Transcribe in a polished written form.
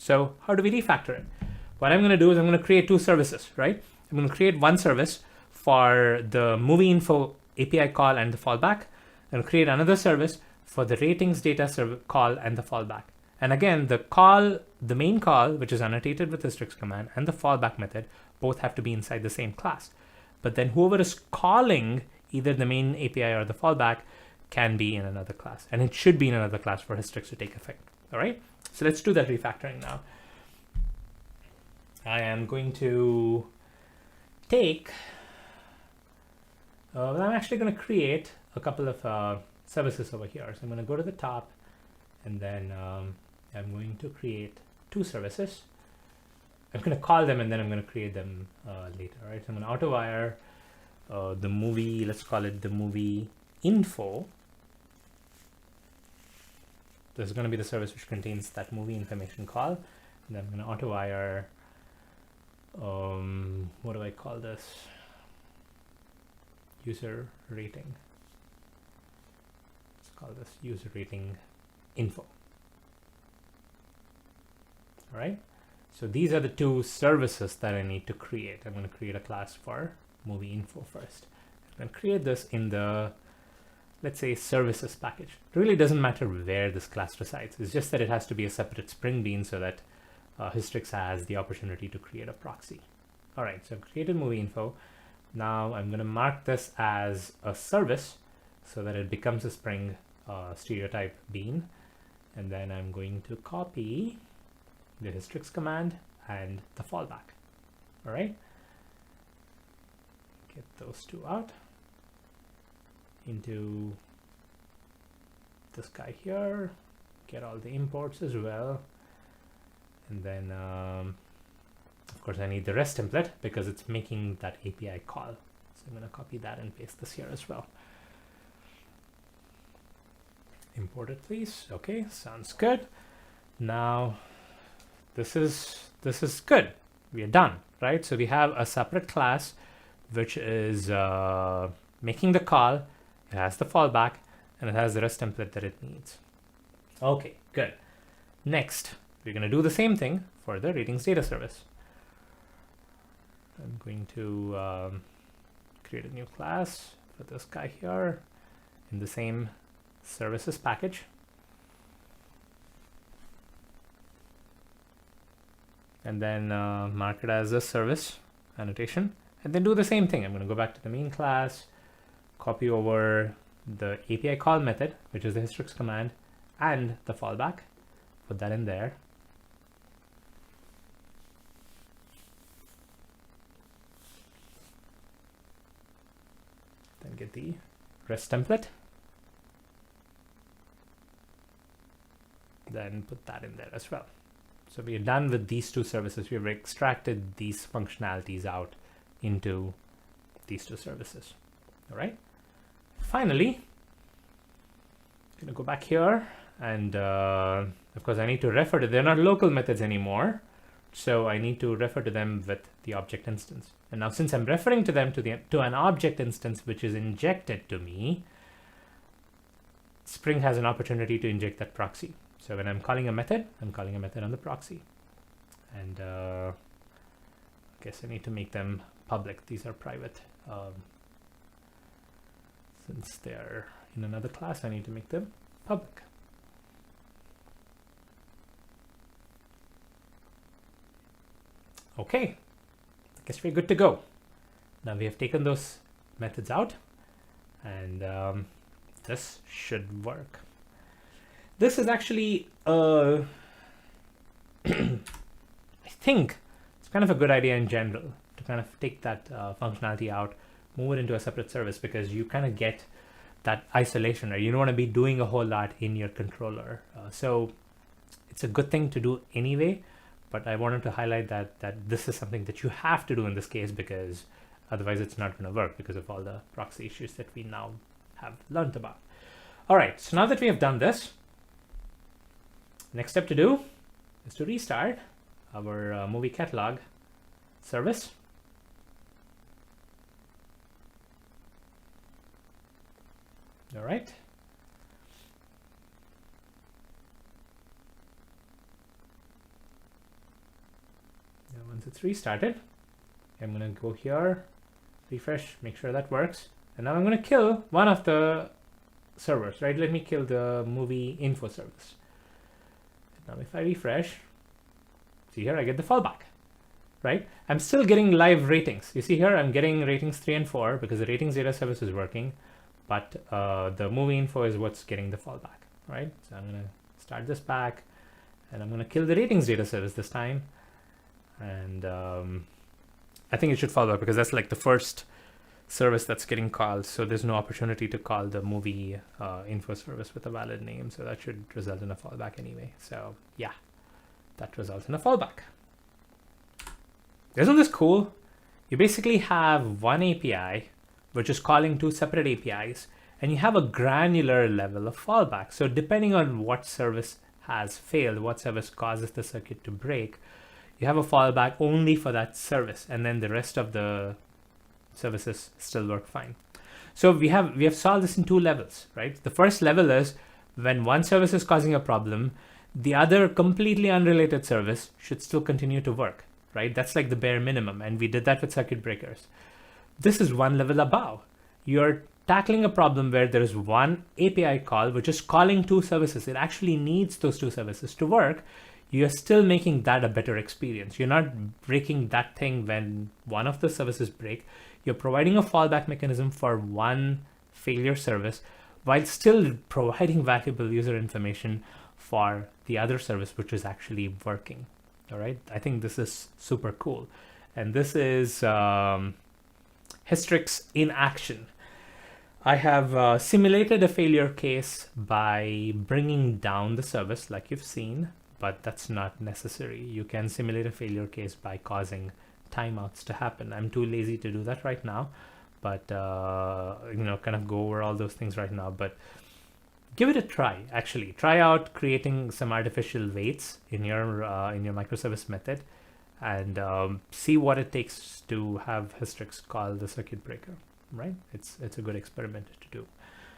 So how do we refactor it? What I'm going to do is I'm going to create two services, right? I'm going to create one service for the movie info API call and the fallback, and create another service for the ratings data call and the fallback. And again, the main call, which is annotated with the Hystrix command, and the fallback method both have to be inside the same class. But then whoever is calling either the main API or the fallback can be in another class. And it should be in another class for Hystrix to take effect. All right? So let's do that refactoring now. I am going to take, I'm actually going to create a couple of services over here. So I'm going to go to the top, and then I'm going to create two services. I'm going to call them, and then I'm going to create them later, right? So I'm going to auto-wire the movie, let's call it the movie info. This is going to be the service which contains that movie information call. And then I'm going to auto-wire, what do I call this? User rating. Let's call this user rating info. All right. So these are the two services that I need to create. I'm going to create a class for movie info first. I'm going to create this in the, let's say, services package. It really doesn't matter where this class resides. It's just that it has to be a separate Spring Bean so that Hystrix has the opportunity to create a proxy. All right, so I've created movie info. Now I'm going to mark this as a service so that it becomes a Spring stereotype bean. And then I'm going to copy the Hystrix command and the fallback. All right. Get those two out into this guy here. Get all the imports as well. And then, of course, I need the REST template because it's making that API call. So I'm going to copy that and paste this here as well. Import it, please. Okay, sounds good. Now, this is good. We are done, right? So we have a separate class which is making the call. It has the fallback, and it has the REST template that it needs. Okay, good. Next, we're going to do the same thing for the ratings data service. I'm going to create a new class for this guy here in the same services package. And then mark it as a service annotation, and then do the same thing. I'm going to go back to the main class, copy over the API call method, which is the Hystrix command, and the fallback. Put that in there. Then get the REST template. Then put that in there as well. So we are done with these two services. We've extracted these functionalities out into these two services. All right. Finally, I'm going to go back here, and of course I need to refer to, they're not local methods anymore. So I need to refer to them with the object instance. And now since I'm referring to them to an object instance which is injected to me, Spring has an opportunity to inject that proxy. So when I'm calling a method, I'm calling a method on the proxy. And I guess I need to make them public. These are private. Since they're in another class, I need to make them public. Okay, I guess we're good to go. Now we have taken those methods out, and this should work. This is actually, I think it's kind of a good idea in general to kind of take that functionality out, move it into a separate service, because you kind of get that isolation, right? You don't want to be doing a whole lot in your controller. So it's a good thing to do anyway, but I wanted to highlight that this is something that you have to do in this case, because otherwise it's not going to work because of all the proxy issues that we now have learned about. All right, so now that we have done this, next step to do is to restart our movie catalog service. All right. And once it's restarted, I'm going to go here, refresh, make sure that works. And now I'm going to kill one of the servers, right? Let me kill the movie info service. Now if I refresh, see here I get the fallback, right? I'm still getting live ratings. You see here I'm getting ratings 3 and 4 because the ratings data service is working, but the movie info is what's getting the fallback, right? So I'm going to start this back and I'm going to kill the ratings data service this time. And I think it should fall back because that's like the first service that's getting called, so there's no opportunity to call the movie info service with a valid name, so that should result in a fallback anyway. So yeah, that results in a fallback. Isn't this cool? You basically have one API which is calling 2 separate APIs, and you have a granular level of fallback. So depending on what service has failed, what service causes the circuit to break, you have a fallback only for that service, and then the rest of the services still work fine. So we have solved this in 2 levels, right? The first level is when one service is causing a problem, the other completely unrelated service should still continue to work, right? That's like the bare minimum, and we did that with circuit breakers. This is one level above. You're tackling a problem where there is one API call which is calling 2 services. It actually needs those 2 services to work. You're still making that a better experience. You're not breaking that thing when one of the services break. You're providing a fallback mechanism for one failure service while still providing valuable user information for the other service, which is actually working. All right. I think this is super cool. And this is Hystrix in action. I have simulated a failure case by bringing down the service like you've seen, but that's not necessary. You can simulate a failure case by causing timeouts to happen. I'm too lazy to do that right now, but kind of go over all those things right now. But give it a try. Actually, try out creating some artificial weights in your microservice method, and see what it takes to have Hystrix call the circuit breaker. Right? It's a good experiment to do.